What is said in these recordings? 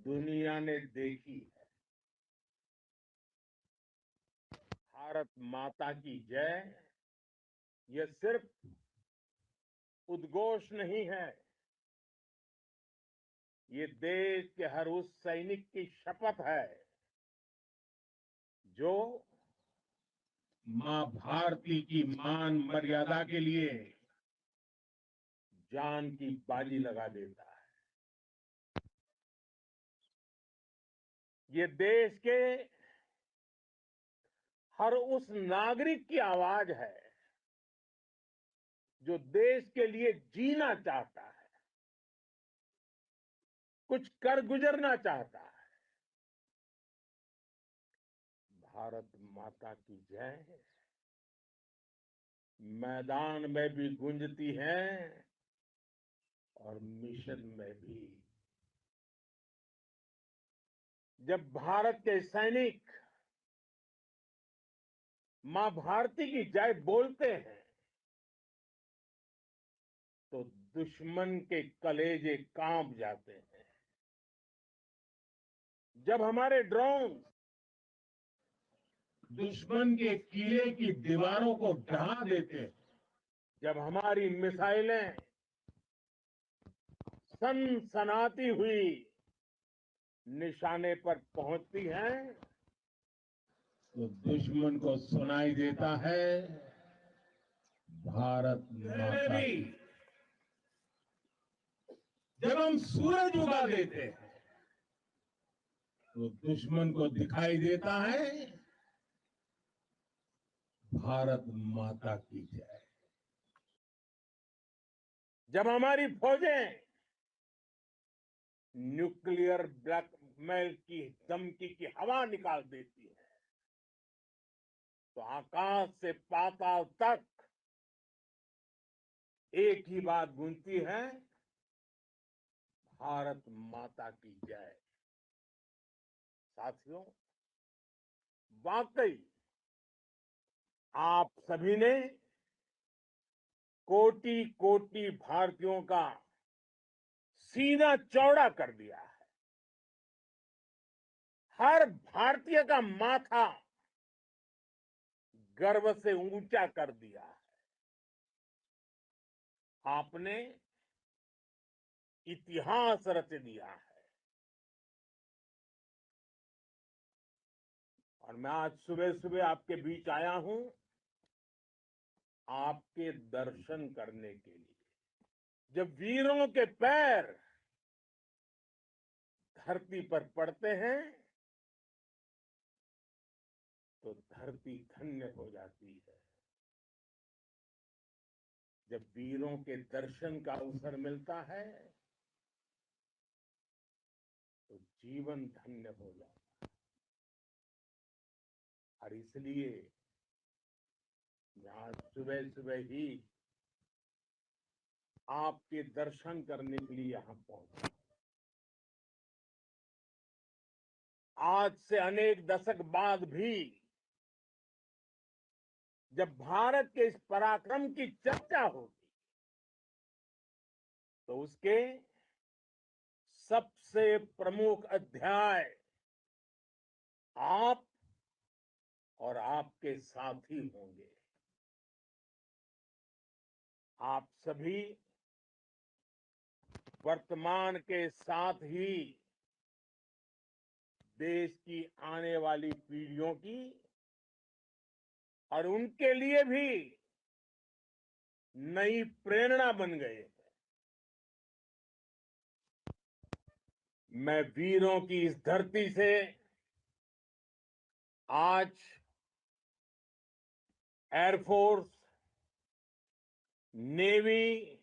दुनिया ने देखी है। भारत माता की जय ये सिर्फ उद्घोष नहीं है, ये देश के हर उस सैनिक की शपथ है जो मां भारती की मान मर्यादा के लिए जान की बाजी लगा देता है। ये देश के हर उस नागरिक की आवाज है जो देश के लिए जीना चाहता है, कुछ कर गुजरना चाहता है। भारत माता की जय मैदान में भी गूंजती है और मिशन में भी। जब भारत के सैनिक मां भारती की जय बोलते हैं तो दुश्मन के कलेजे कांप जाते हैं। जब हमारे ड्रोन दुश्मन के किले की दीवारों को ढहा देते हैं, जब हमारी मिसाइलें सनसनाती हुई निशाने पर पहुंचती हैं तो दुश्मन को सुनाई देता है भारत माता की। जब हम सूरज उगा देते हैं तो दुश्मन को दिखाई देता है भारत माता की जय। जब हमारी फौजें न्यूक्लियर ब्लैकमेल की धमकी की हवा निकाल देती है तो आकाश से पाताल तक एक ही बात गूंजती है, भारत माता की जय। साथियों, वाकई आप सभी ने कोटि कोटि भारतीयों का सीना चौड़ा कर दिया है। हर भारतीय का माथा गर्व से ऊंचा कर दिया है। आपने इतिहास रच दिया है। और मैं आज सुबह सुबह आपके बीच आया हूं आपके दर्शन करने के लिए। जब वीरों के पैर धरती पर पड़ते हैं तो धरती धन्य हो जाती है। जब वीरों के दर्शन का अवसर मिलता है तो जीवन धन्य हो जाता है। और इसलिए मैं आज सुबह सुबह ही आपके दर्शन करने के लिए यहां पहुंचा। आज से अनेक दशक बाद भी जब भारत के इस पराक्रम की चर्चा होगी तो उसके सबसे प्रमुख अध्याय आप और आपके साथी होंगे। आप सभी वर्तमान के साथ ही देश की आने वाली पीढ़ियों की और उनके लिए भी नई प्रेरणा बन गए हैं। मैं वीरों की इस धरती से आज एयरफोर्स, नेवी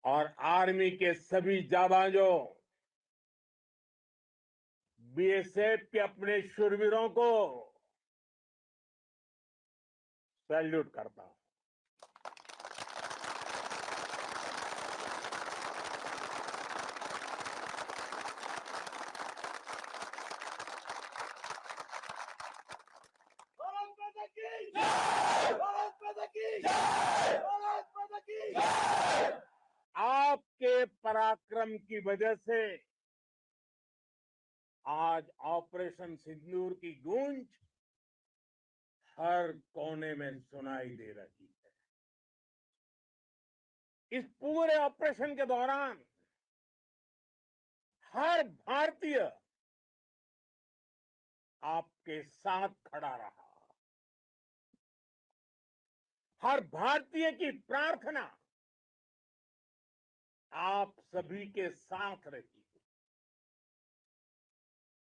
और आर्मी के सभी जाबाजों, बीएसएफ के अपने शूरवीरों को सैल्यूट करता हूं। आपके पराक्रम की वजह से आज ऑपरेशन सिंदूर की गूंज हर कोने में सुनाई दे रही है। इस पूरे ऑपरेशन के दौरान हर भारतीय आपके साथ खड़ा रहा। हर भारतीय की प्रार्थना आप सभी के साथ रही।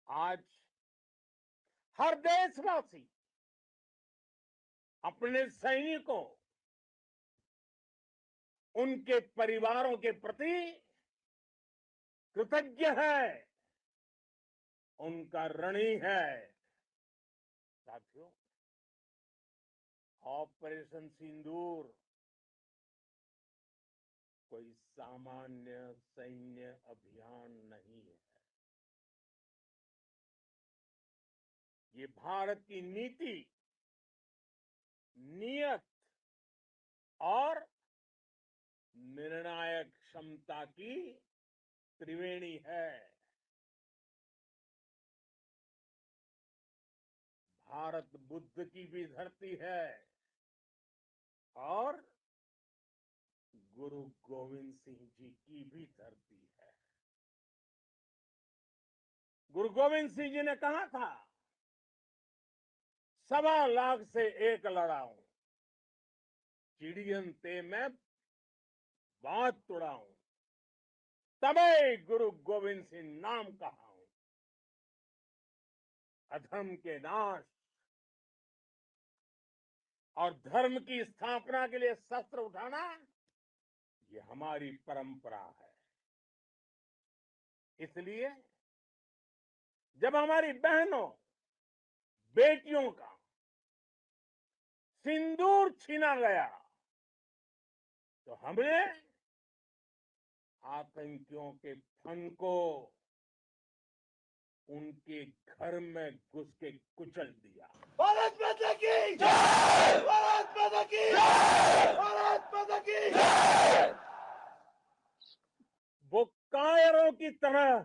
आज हर देशवासी अपने सैनिकों, उनके परिवारों के प्रति कृतज्ञ है, उनका ऋणी है। साथियों, ऑपरेशन सिंदूर कोई सामान्य सैन्य अभियान नहीं है। ये भारत की नीति, नियत और निर्णायक क्षमता की त्रिवेणी है। भारत बुद्ध की भी धरती है और गुरु गोविंद सिंह जी की भी धरती है। गुरु गोविंद सिंह जी ने कहा था, 1.25 लाख से एक लड़ाऊं, चिड़ियन ते मैं बात तुड़ाऊं, तबे गुरु गोविंद सिंह नाम कहाऊं। अधर्म के नाश और धर्म की स्थापना के लिए शस्त्र उठाना, ये हमारी परंपरा है। इसलिए जब हमारी बहनों, बेटियों का सिंदूर छीना गया, तो हमने आतंकियों के फन को उनके घर में घुस के कुचल दिया। भारत माता की जय! भारत माता की जय! भारत माता की जय! वो कायरों की तरह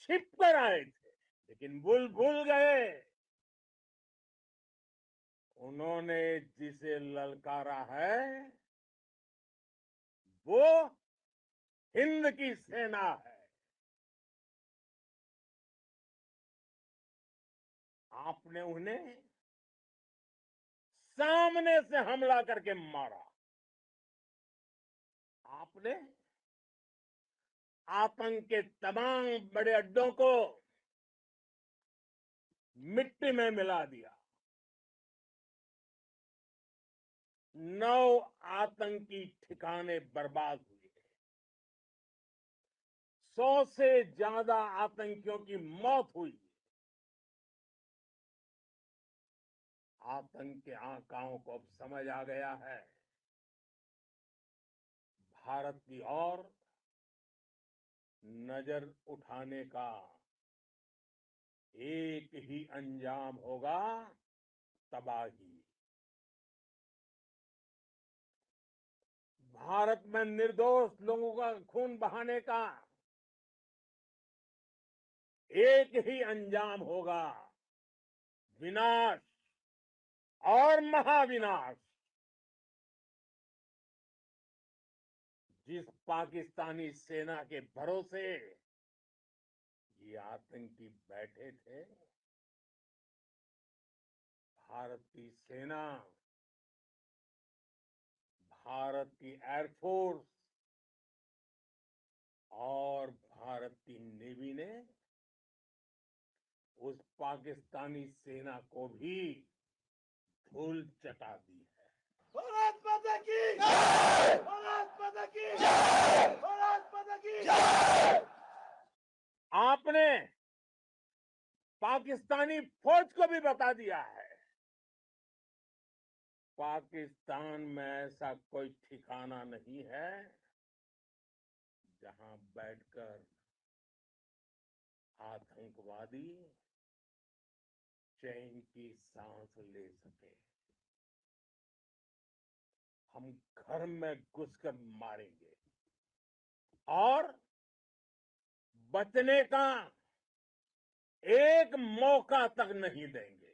छिप कर आए थे, लेकिन भूल गए उन्होंने जिसे ललकारा है वो हिंद की सेना है। आपने उन्हें सामने से हमला करके मारा। आपने आतंक के तमाम बड़े अड्डों को मिट्टी में मिला दिया। 9 आतंकी ठिकाने बर्बाद हुए। 100 से ज्यादा आतंकियों की मौत हुई। आतंक के आकाओं को अब समझ आ गया है, भारत की ओर नजर उठाने का एक ही अंजाम होगा, तबाही। भारत में निर्दोष लोगों का खून बहाने का एक ही अंजाम होगा, विनाश और महाविनाश। जिस पाकिस्तानी सेना के भरोसे ये आतंकी बैठे थे, भारत की सेना, भारत की एयरफोर्स और भारत की नेवी ने उस पाकिस्तानी सेना को भी धूल चटा दी है। भारत माता की जय! भारत माता की जय! भारत माता की जय! आपने पाकिस्तानी फौज को भी बता दिया है, पाकिस्तान में ऐसा कोई ठिकाना नहीं है जहां बैठकर आतंकवादी चैन की सांस ले सके। हम घर में घुसकर मारेंगे और बचने का एक मौका तक नहीं देंगे।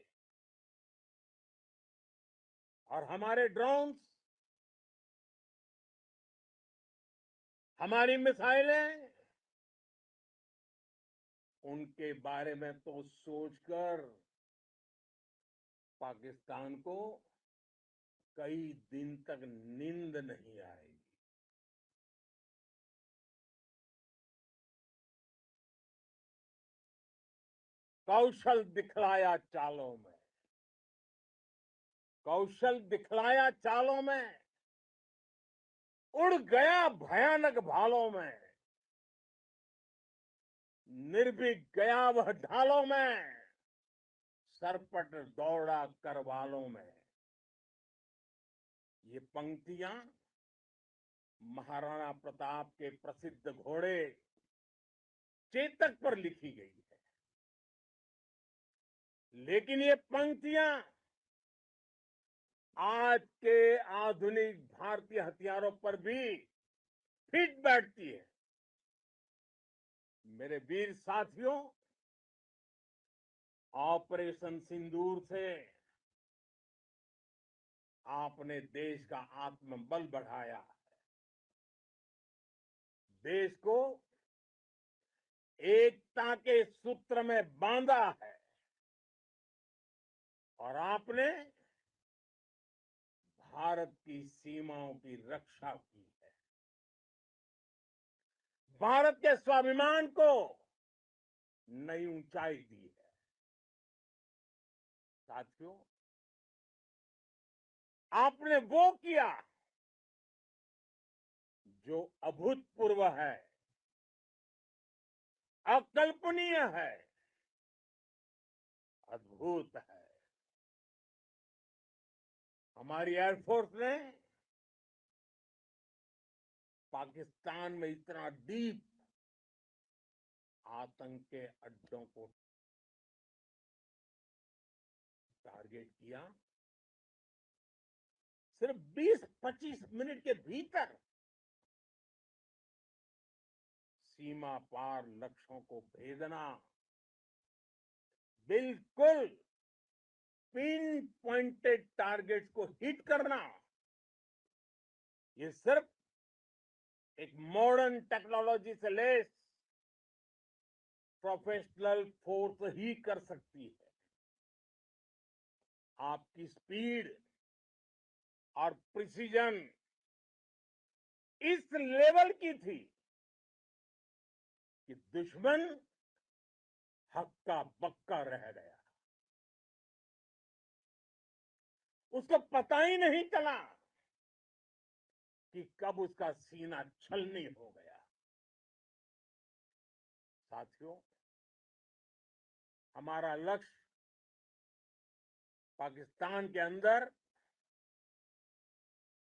और हमारे ड्रोन्स, हमारी मिसाइलें, उनके बारे में तो सोचकर पाकिस्तान को कई दिन तक नींद नहीं आएगी। कौशल दिखलाया चालों में, कौशल दिखलाया चालों में, उड़ गया भयानक भालों में, निर्भीक गया वह ढालों में, सरपट दौड़ा करवालों में। ये पंक्तियां महाराणा प्रताप के प्रसिद्ध घोड़े चेतक पर लिखी गई है। लेकिन ये पंक्तियां आज के आधुनिक भारतीय हथियारों पर भी फिट बैठती है। मेरे वीर साथियों, ऑपरेशन सिंदूर से आपने देश का आत्मबल बढ़ाया, देश को एकता के सूत्र में बांधा है, और आपने भारत की सीमाओं की रक्षा की है। भारत के स्वाभिमान को नई ऊंचाई दी है। साथियों, आपने वो किया जो अभूतपूर्व है, अकल्पनीय है, अद्भुत है। हमारी एयरफोर्स ने पाकिस्तान में इतना डीप आतंक के अड्डों को टारगेट किया, सिर्फ 20-25 मिनट के भीतर सीमा पार लक्ष्यों को भेदना, बिल्कुल पिन पॉइंटेड टारगेट्स को हिट करना, ये सिर्फ एक मॉडर्न टेक्नोलॉजी से लेस प्रोफेशनल फोर्स ही कर सकती है। आपकी स्पीड और प्रिसीजन इस लेवल की थी कि दुश्मन हक्का बक्का रह गया। उसको पता ही नहीं चला कि कब उसका सीना छलनी हो गया। साथियों, हमारा लक्ष्य पाकिस्तान के अंदर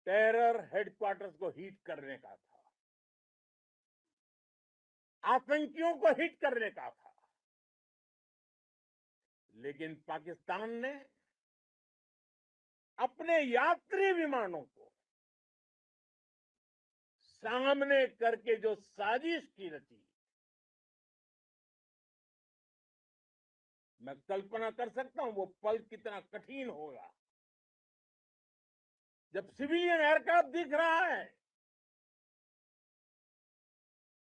टेरर हेडक्वार्टर्स को हिट करने का था, आतंकियों को हिट करने का था। लेकिन पाकिस्तान ने अपने यात्री विमानों को सामने करके जो साजिश की रची, मैं कल्पना कर सकता हूं वो पल कितना कठिन होगा जब सिविलियन एयरक्राफ्ट दिख रहा है।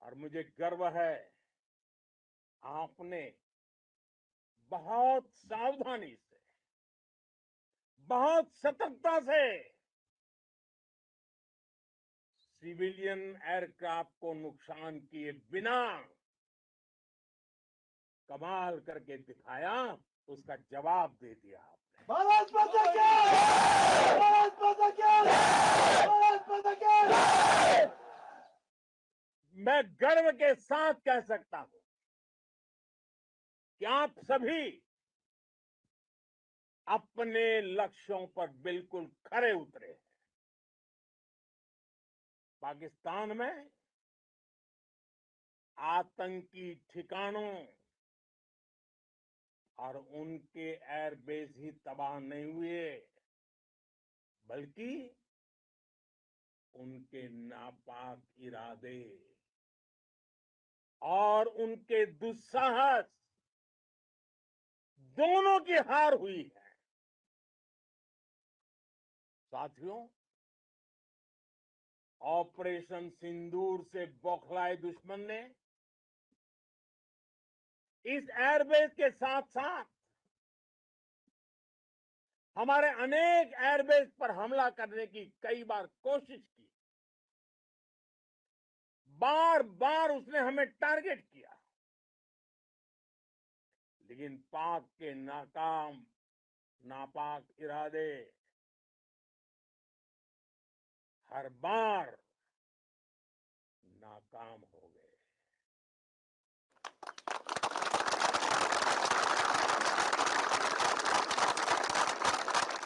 और मुझे गर्व है, आपने बहुत सावधानी से, बहुत सतर्कता से सिविलियन एयरक्राफ्ट को नुकसान किए बिना कमाल करके दिखाया, उसका जवाब दे दिया आपने। भारत माता की जय! भारत माता की जय! भारत माता की जय! मैं गर्व के साथ कह सकता हूं कि आप सभी अपने लक्ष्यों पर बिल्कुल खरे उतरे हैं। पाकिस्तान में आतंकी ठिकानों और उनके एयरबेस ही तबाह नहीं हुए, बल्कि उनके नापाक इरादे और उनके दुस्साहस दोनों की हार हुई है। साथियों, ऑपरेशन सिंदूर से बौखलाए दुश्मन ने इस एयरबेस के साथ साथ हमारे अनेक एयरबेस पर हमला करने की कई बार कोशिश की। बार बार उसने हमें टारगेट किया, लेकिन पाक के नापाक इरादे हर बार नाकाम हो गए।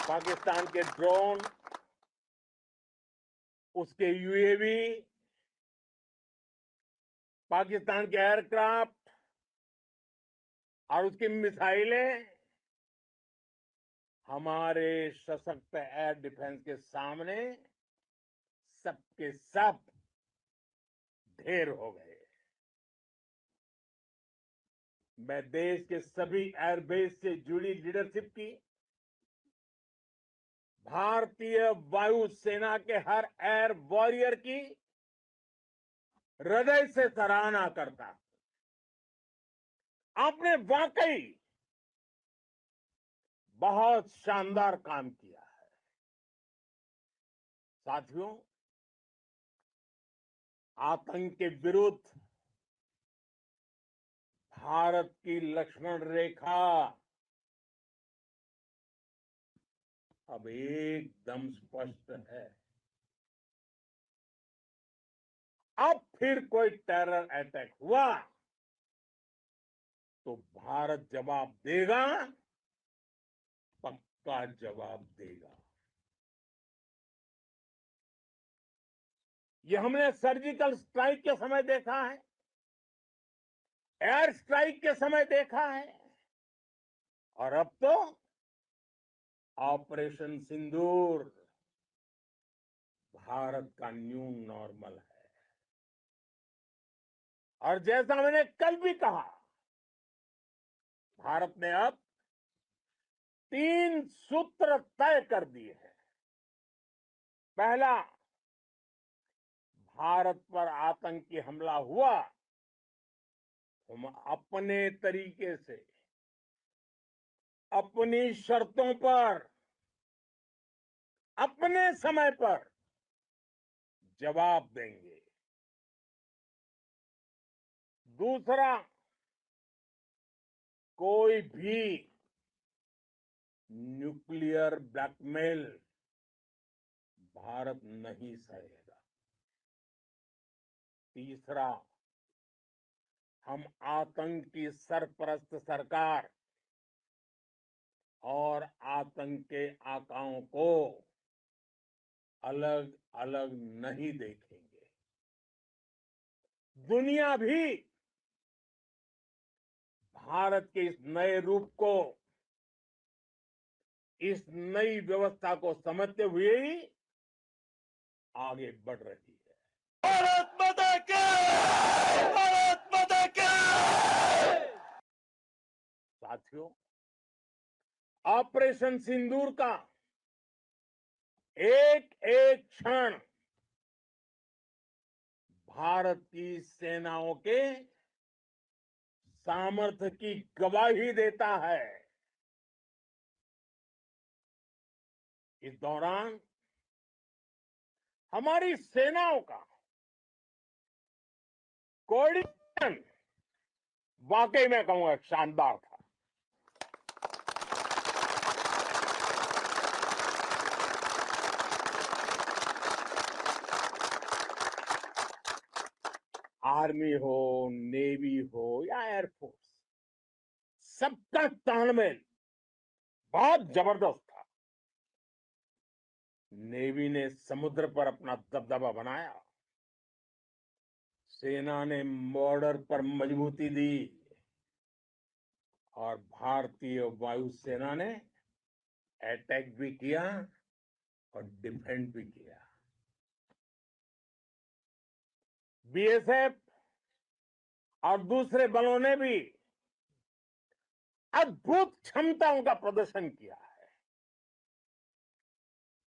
पाकिस्तान के ड्रोन, उसके यूएवी, पाकिस्तान के एयरक्राफ्ट और उसकी मिसाइलें हमारे सशक्त एयर डिफेंस के सामने सबके सब ढेर हो गए। मैं देश के सभी एयरबेस से जुड़ी लीडरशिप की, भारतीय वायु सेना के हर एयर वॉरियर की हृदय से सराहना करता हूं। आपने वाकई बहुत शानदार काम किया है। साथियों, आतंक के विरुद्ध भारत की लक्ष्मण रेखा अब एकदम स्पष्ट है। अब फिर कोई टेरर अटैक हुआ तो भारत जवाब देगा, पक्का जवाब देगा। ये हमने सर्जिकल स्ट्राइक के समय देखा है, एयर स्ट्राइक के समय देखा है, और अब तो ऑपरेशन सिंदूर भारत का न्यू नॉर्मल है। और जैसा मैंने कल भी कहा, भारत ने अब 3 सूत्र तय कर दिए हैं। पहला, भारत पर आतंकी हमला हुआ, हम अपने तरीके से, अपनी शर्तों पर, अपने समय पर जवाब देंगे। दूसरा, कोई भी न्यूक्लियर ब्लैकमेल भारत नहीं सहेगा। तीसरा, हम आतंक की सरपरस्त सरकार और आतंक के आकाओं को अलग अलग नहीं देखेंगे। दुनिया भी भारत के इस नए रूप को, इस नई व्यवस्था को समझते हुए ही आगे बढ़ रही है। भारत माता की! भारत माता की! साथियों, ऑपरेशन सिंदूर का एक एक क्षण भारत की सेनाओं के सामर्थ्य की गवाही देता है। इस दौरान हमारी सेनाओं का कोऑर्डिनेशन वाकई में कहूंगा शानदार था। आर्मी हो, नेवी हो या एयरफोर्स, सबका तालमेल बहुत जबरदस्त था। नेवी ने समुद्र पर अपना दबदबा बनाया, सेना ने बॉर्डर पर मजबूती दी और भारतीय वायुसेना ने अटैक भी किया और डिफेंड भी किया। बीएसएफ और दूसरे बलों ने भी अद्भुत क्षमताओं का प्रदर्शन किया है।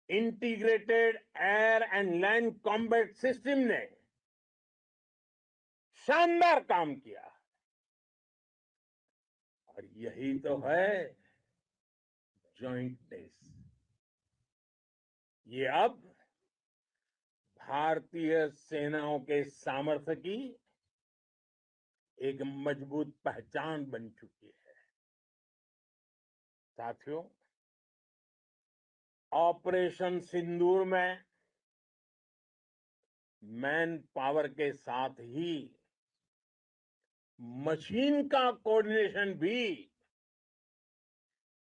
Integrated air and land combat system ने शानदार काम किया और यही तो है जॉइंटनेस। ये अब भारतीय सेनाओं के सामर्थ्य की एक मजबूत पहचान बन चुकी है। साथियों, ऑपरेशन सिंदूर में मैन पावर के साथ ही मशीन का कोऑर्डिनेशन भी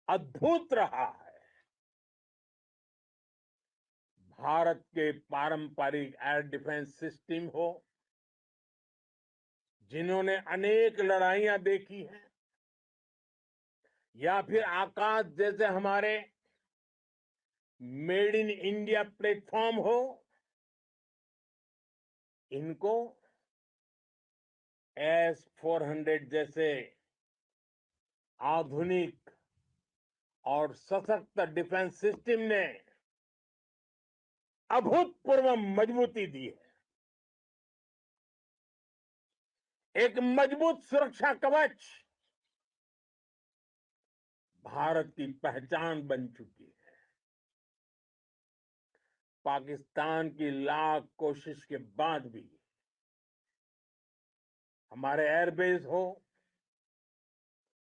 अद्भुत रहा है। भारत के पारंपरिक एयर डिफेंस सिस्टम हो, जिन्होंने अनेक लड़ाइयां देखी हैं, या फिर आकाश जैसे हमारे मेड इन इंडिया प्लेटफॉर्म हो, इनको S-400 जैसे आधुनिक और सशक्त डिफेंस सिस्टम ने अभूतपूर्व मजबूती दी है। एक मजबूत सुरक्षा कवच भारत की पहचान बन चुकी है। पाकिस्तान की लाख कोशिश के बाद भी हमारे एयरबेस हो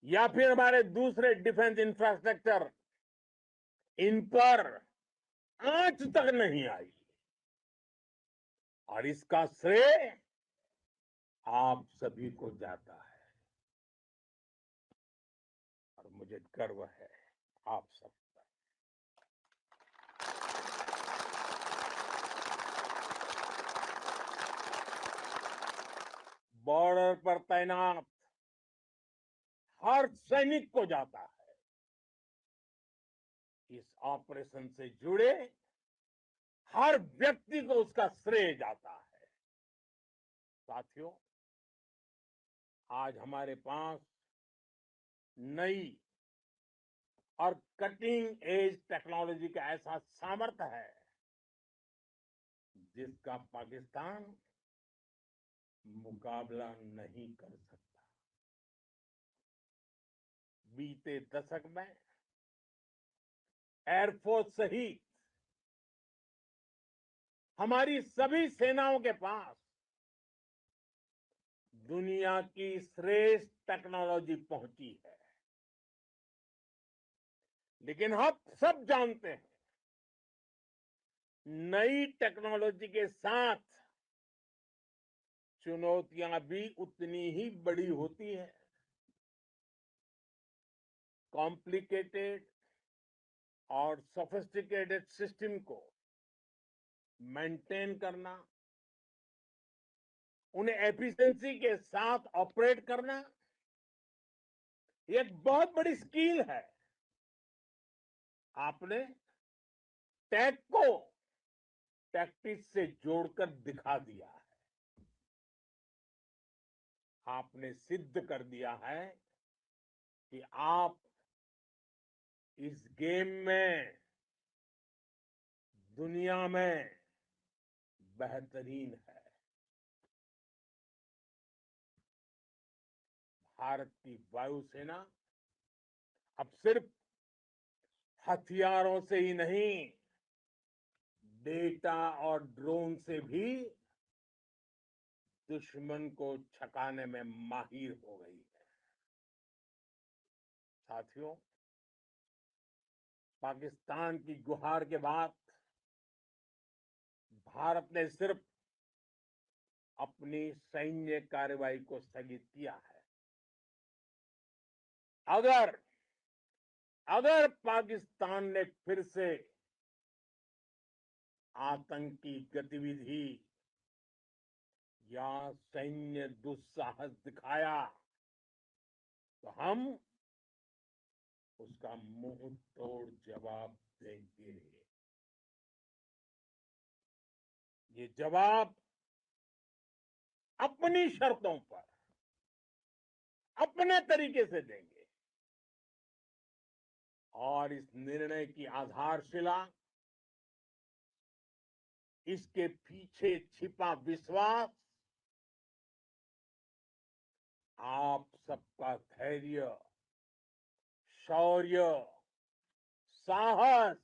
या फिर हमारे दूसरे डिफेंस इंफ्रास्ट्रक्चर, इन पर आंच तक नहीं आई और इसका श्रेय आप सभी को जाता है और मुझे गर्व है आप सब पर। बॉर्डर पर तैनात हर सैनिक को जाता है। इस ऑपरेशन से जुड़े हर व्यक्ति को उसका श्रेय जाता है। साथियों, आज हमारे पास नई और कटिंग एज टेक्नोलॉजी का ऐसा सामर्थ्य है जिसका पाकिस्तान मुकाबला नहीं कर सकता। बीते दशक में एयरफोर्स सहित हमारी सभी सेनाओं के पास दुनिया की श्रेष्ठ टेक्नोलॉजी पहुंची है। लेकिन हम सब जानते हैं, नई टेक्नोलॉजी के साथ चुनौतियां भी उतनी ही बड़ी होती है। कॉम्प्लिकेटेड और सोफिस्टिकेटेड सिस्टम को मेंटेन करना, उन्हें एफिशिएंसी के साथ ऑपरेट करना, ये एक बहुत बड़ी स्किल है। आपने टेक को टैक्टिक्स से जोड़कर दिखा दिया है। आपने सिद्ध कर दिया है कि आप इस गेम में दुनिया में बेहतरीन है। भारत की वायुसेना अब सिर्फ हथियारों से ही नहीं, डेटा और ड्रोन से भी दुश्मन को छकाने में माहिर हो गई है। साथियों, पाकिस्तान की गुहार के बाद भारत ने सिर्फ अपनी सैन्य कार्रवाई को स्थगित किया है। अगर अगर पाकिस्तान ने फिर से आतंकी गतिविधि या सैन्य दुस्साहस दिखाया तो हम उसका मुंह तोड़ जवाब देंगे। ये जवाब अपनी शर्तों पर, अपने तरीके से देंगे। और इस निर्णय की आधारशिला, इसके पीछे छिपा विश्वास आप सबका धैर्य, शौर्य, साहस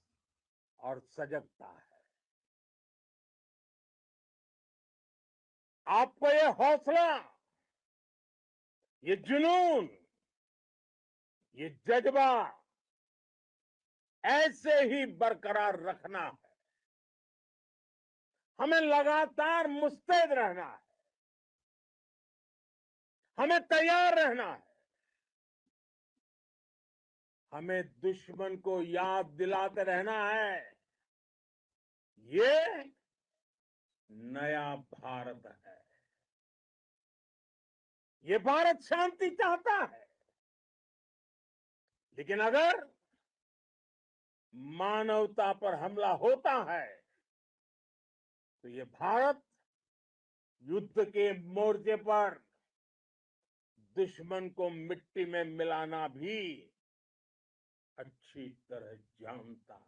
और सजगता है। आपको ये हौसला, ये जुनून, ये जज्बा ऐसे ही बरकरार रखना है। हमें लगातार मुस्तैद रहना है, हमें तैयार रहना है। हमें दुश्मन को याद दिलाते रहना है, ये नया भारत है। ये भारत शांति चाहता है, लेकिन अगर मानवता पर हमला होता है तो ये भारत युद्ध के मोर्चे पर दुश्मन को मिट्टी में मिलाना भी अच्छी तरह जानता है।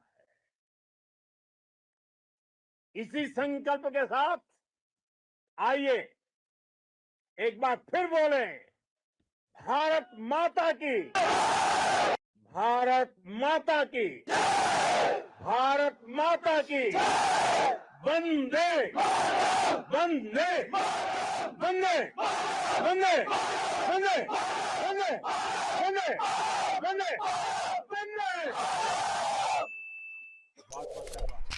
इसी संकल्प के साथ आइए एक बार फिर बोलें, भारत माता की, भारत माता की, भारत माता की, वंदे वंदे वंदे वंदे वंदे वंदे वंदे वंदे वंदे। बहुत बहुत धन्यवाद।